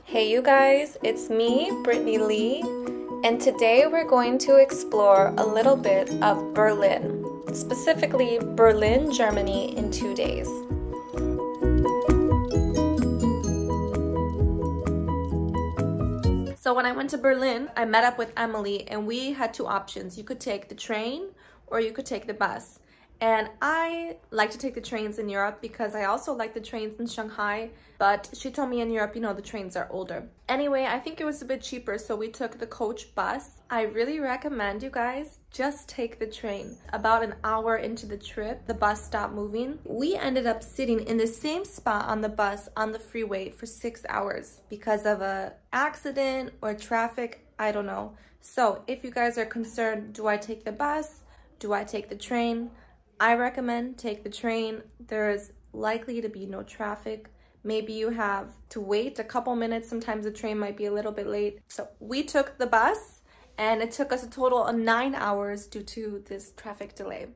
Hey you guys, it's me, Brittany Lee, and today we're going to explore a little bit of Berlin, specifically Berlin, Germany in 2 days. So when I went to Berlin, I met up with Emily and we had two options. You could take the train or you could take the bus. And I like to take the trains in Europe because I also like the trains in Shanghai, but she told me in Europe, you know, the trains are older. Anyway, I think it was a bit cheaper, so we took the coach bus. I really recommend you guys just take the train. About an hour into the trip, the bus stopped moving. We ended up sitting in the same spot on the bus on the freeway for 6 hours because of a accident or traffic, I don't know. So if you guys are concerned, do I take the bus? Do I take the train? I recommend take the train. There is likely to be no traffic. Maybe you have to wait a couple minutes. Sometimes the train might be a little bit late. So we took the bus and it took us a total of 9 hours due to this traffic delay.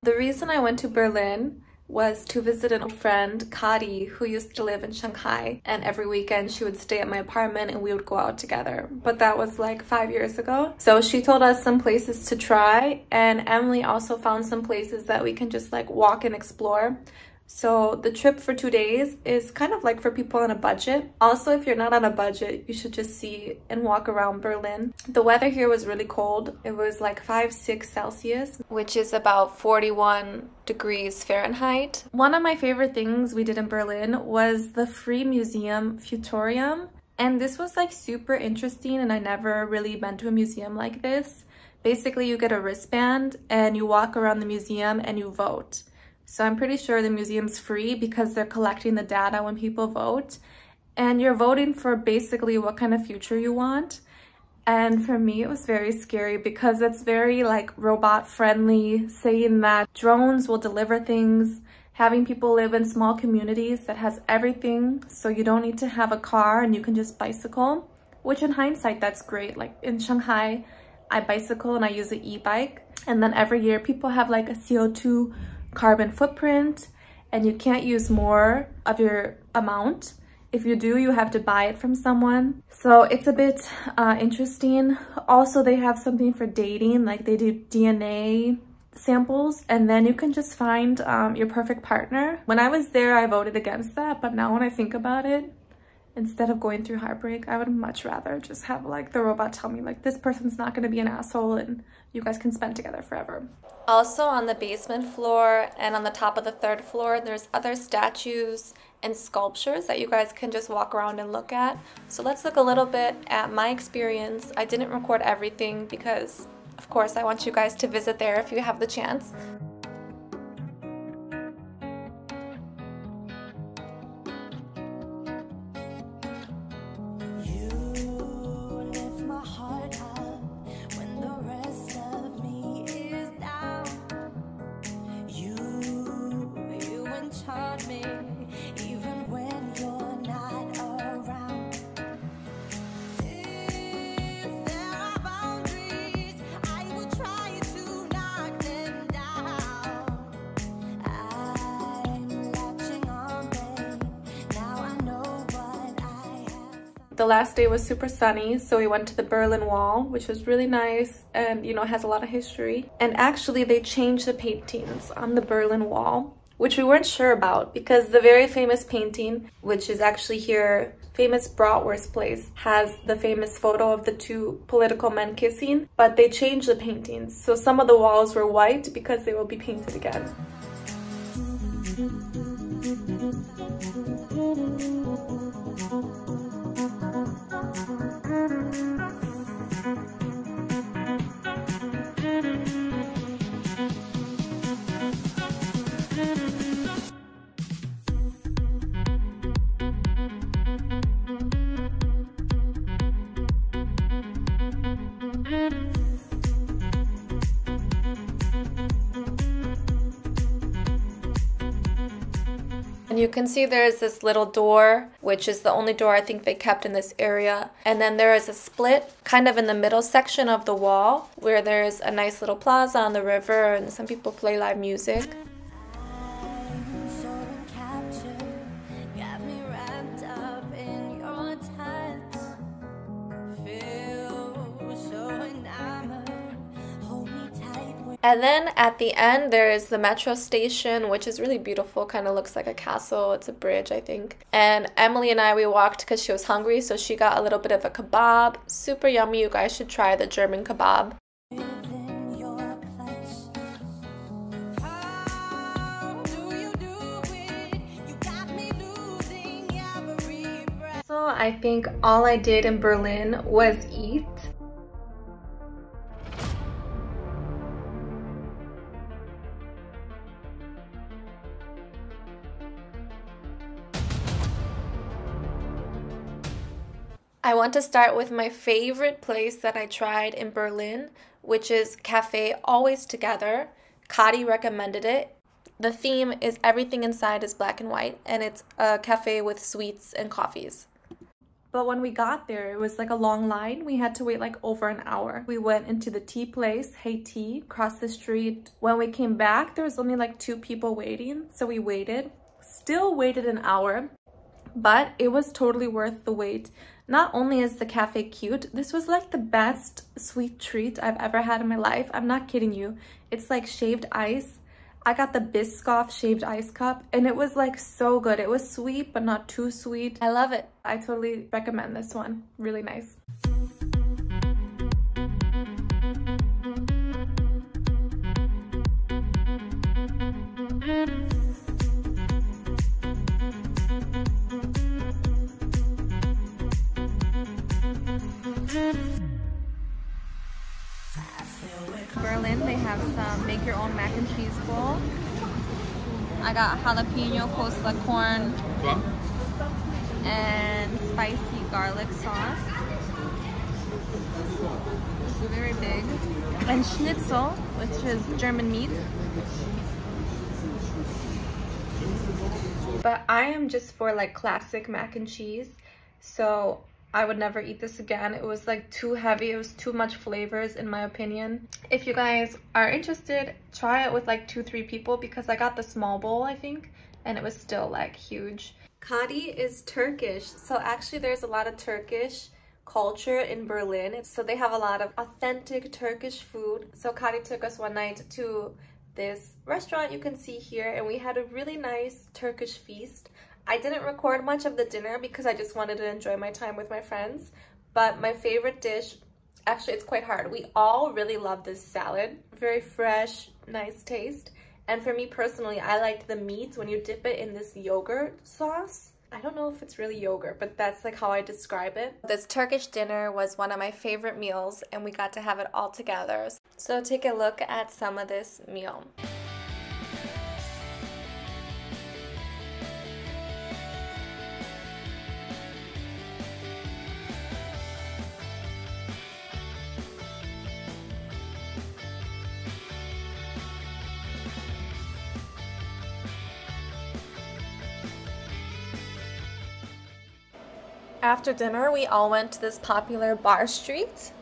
The reason I went to Berlin was to visit a friend, Kadi, who used to live in Shanghai, and every weekend she would stay at my apartment and we would go out together. But that was like 5 years ago. So she told us some places to try, and Emily also found some places that we can just like walk and explore. So the trip for 2 days is kind of like for people on a budget. Also, if you're not on a budget, you should just see and walk around Berlin. The weather here was really cold. It was like 5-6 Celsius, which is about 41 degrees Fahrenheit. One of my favorite things we did in Berlin was the free museum Futurium. And this was like super interesting, and I never really been to a museum like this. Basically, you get a wristband and you walk around the museum and you vote. So I'm pretty sure the museum's free because they're collecting the data when people vote. And you're voting for basically what kind of future you want. And for me, it was very scary because it's very like robot friendly, saying that drones will deliver things, having people live in small communities that has everything. So you don't need to have a car and you can just bicycle, which in hindsight, that's great. Like in Shanghai, I bicycle and I use an e-bike. And then every year people have like a CO2 carbon footprint, and you can't use more of your amount. If you do, you have to buy it from someone. So it's a bit interesting. Also, they have something for dating, like they do DNA samples, and then you can just find your perfect partner. When I was there, I voted against that, but now when I think about it, instead of going through heartbreak, I would much rather just have like the robot tell me like this person's not going to be an asshole and you guys can spend together forever. Also on the basement floor and on the top of the 3rd floor, there's other statues and sculptures that you guys can just walk around and look at. So let's look a little bit at my experience. I didn't record everything because of course I want you guys to visit there if you have the chance. The last day was super sunny, so we went to the Berlin Wall, which was really nice and, you know, has a lot of history. And actually, they changed the paintings on the Berlin Wall, which we weren't sure about because the very famous painting, which is actually here, famous Bratwurst place, has the famous photo of the two political men kissing, but they changed the paintings. So some of the walls were white because they will be painted again. And you can see there's this little door, which is the only door I think they kept in this area. And then there is a split kind of in the middle section of the wall where there's a nice little plaza on the river and some people play live music. Got me wrapped up in your touch. And then at the end, there is the metro station, which is really beautiful. Kind of looks like a castle. It's a bridge, I think. And Emily and I, we walked because she was hungry, so she got a little bit of a kebab. Super yummy. You guys should try the German kebab. So I think all I did in Berlin was eat. I want to start with my favorite place that I tried in Berlin, which is Cafe Always Together. Kadi recommended it. The theme is everything inside is black and white, and it's a cafe with sweets and coffees. But when we got there, it was like a long line. We had to wait like over an hour. We went into the tea place, Hey Tea, across the street. When we came back, there was only like 2 people waiting, so we waited. Still waited an hour, but it was totally worth the wait. Not only is the cafe cute, this was like the best sweet treat I've ever had in my life. I'm not kidding you. It's like shaved ice. I got the Biscoff shaved ice cup and it was like so good. It was sweet, but not too sweet. I love it. I totally recommend this one. Really nice. Berlin, they have some make your own mac and cheese bowl. I got jalapeno coleslaw corn and spicy garlic sauce. It's very big. And schnitzel, which is German meat. But I am just for like classic mac and cheese, so I would never eat this again. It was like too heavy. It was too much flavors in my opinion. If you guys are interested, try it with like 2-3 people because I got the small bowl, I think, and it was still like huge. Kadi is Turkish. So actually there's a lot of Turkish culture in Berlin. So they have a lot of authentic Turkish food. So Kadi took us one night to this restaurant you can see here and we had a really nice Turkish feast. I didn't record much of the dinner because I just wanted to enjoy my time with my friends. But my favorite dish, actually it's quite hard. We all really love this salad. Very fresh, nice taste. And for me personally, I liked the meat when you dip it in this yogurt sauce. I don't know if it's really yogurt, but that's like how I describe it. This Turkish dinner was one of my favorite meals and we got to have it all together. So take a look at some of this meal. After dinner, we all went to this popular bar street.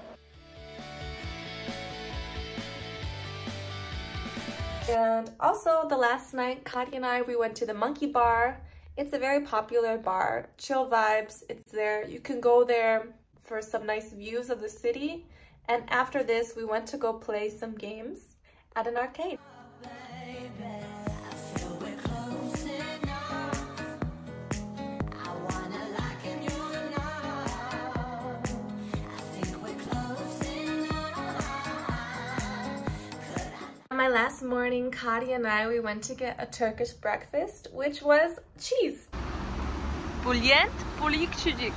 And also the last night, Kadi and I, we went to the Monkey Bar. It's a very popular bar, chill vibes, it's there. You can go there for some nice views of the city. And after this, we went to go play some games at an arcade. My last morning, Kadi and I, we went to get a Turkish breakfast, which was cheese. Bulent Borekcilik.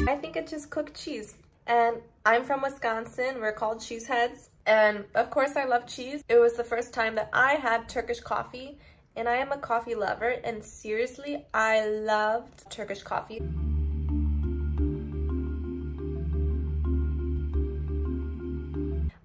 I think it's just cooked cheese. And I'm from Wisconsin, we're called cheeseheads. And of course I love cheese. It was the first time that I had Turkish coffee And I am a coffee lover, and seriously, I loved Turkish coffee.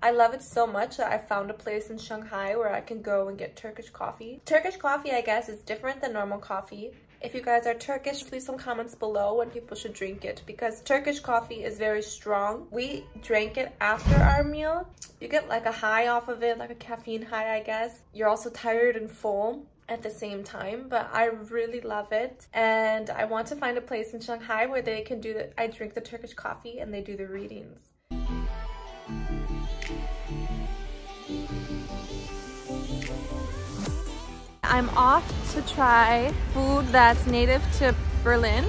I love it so much that I found a place in Shanghai where I can go and get Turkish coffee. Turkish coffee, I guess, is different than normal coffee. If you guys are Turkish, leave some comments below when people should drink it, because Turkish coffee is very strong. We drank it after our meal. You get like a high off of it, like a caffeine high, I guess. You're also tired and full at the same time, but I really love it. And I want to find a place in Shanghai where they can do I drink the Turkish coffee and they do the readings. I'm off to try food that's native to Berlin.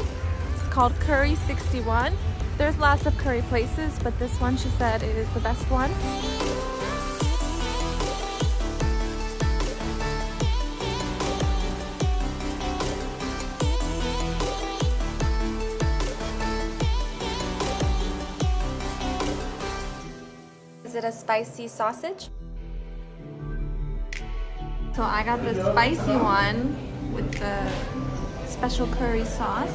It's called Curry 61. There's lots of curry places, but this one, she said, it is the best one. Is it a spicy sausage? So I got the spicy one with the special curry sauce.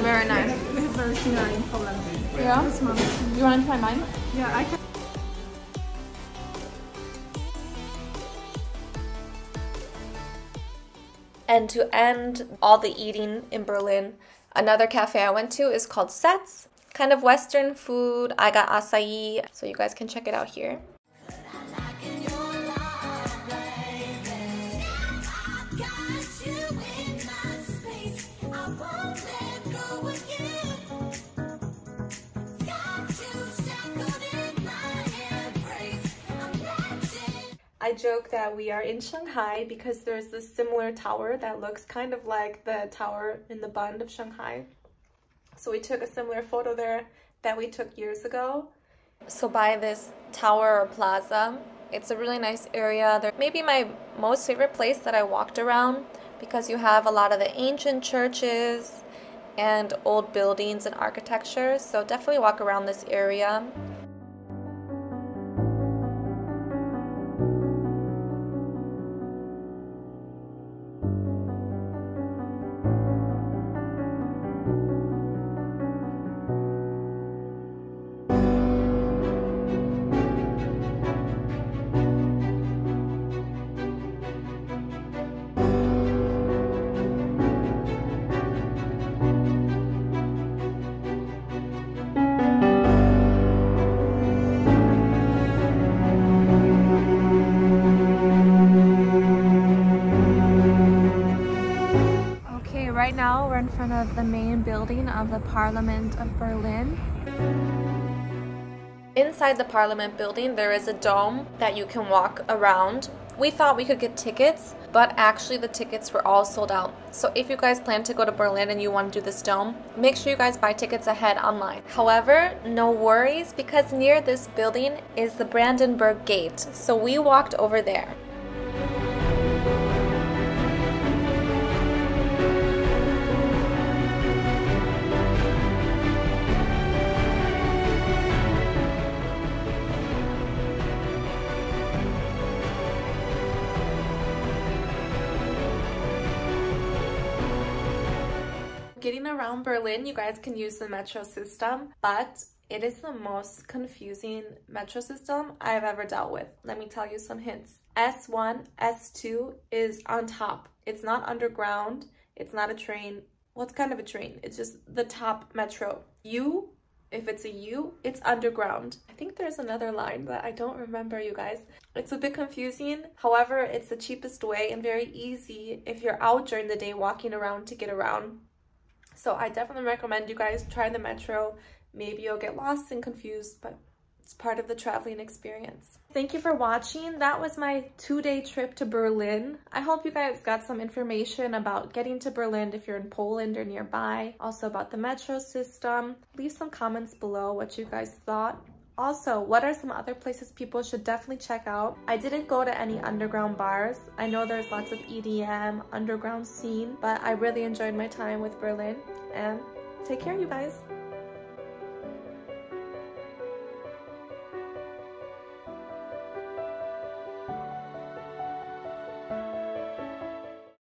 Very nice. We have very similar in Poland. Yeah? This one. You want to try mine? Yeah, I can. And to end all the eating in Berlin, another cafe I went to is called Setz. Kind of Western food. I got acai, so you guys can check it out here. I joke that we are in Shanghai because there's this similar tower that looks kind of like the tower in the Bund of Shanghai. So we took a similar photo there that we took years ago. So by this tower or plaza, it's a really nice area. There may be my most favorite place that I walked around because you have a lot of the ancient churches and old buildings and architecture. So definitely walk around this area. Right now we're in front of the main building of the Parliament of Berlin. Inside the Parliament building there is a dome that you can walk around. We thought we could get tickets, but actually the tickets were all sold out. So if you guys plan to go to Berlin and you want to do this dome, make sure you guys buy tickets ahead online. However, no worries, because near this building is the Brandenburg Gate. So we walked over there. Getting around Berlin, you guys can use the metro system, but it is the most confusing metro system I've ever dealt with. Let me tell you some hints. S1, S2 is on top. It's not underground. It's not a train. What's kind of a train? It's just the top metro. U, if it's a U, it's underground. I think there's another line that I don't remember, you guys. It's a bit confusing. However, it's the cheapest way and very easy if you're out during the day walking around to get around. So I definitely recommend you guys try the metro. Maybe you'll get lost and confused, but it's part of the traveling experience. Thank you for watching. That was my 2-day trip to Berlin. I hope you guys got some information about getting to Berlin if you're in Poland or nearby. Also about the metro system. Leave some comments below what you guys thought. Also, what are some other places people should definitely check out? I didn't go to any underground bars. I know there's lots of EDM, underground scene, but I really enjoyed my time with Berlin. And take care, you guys.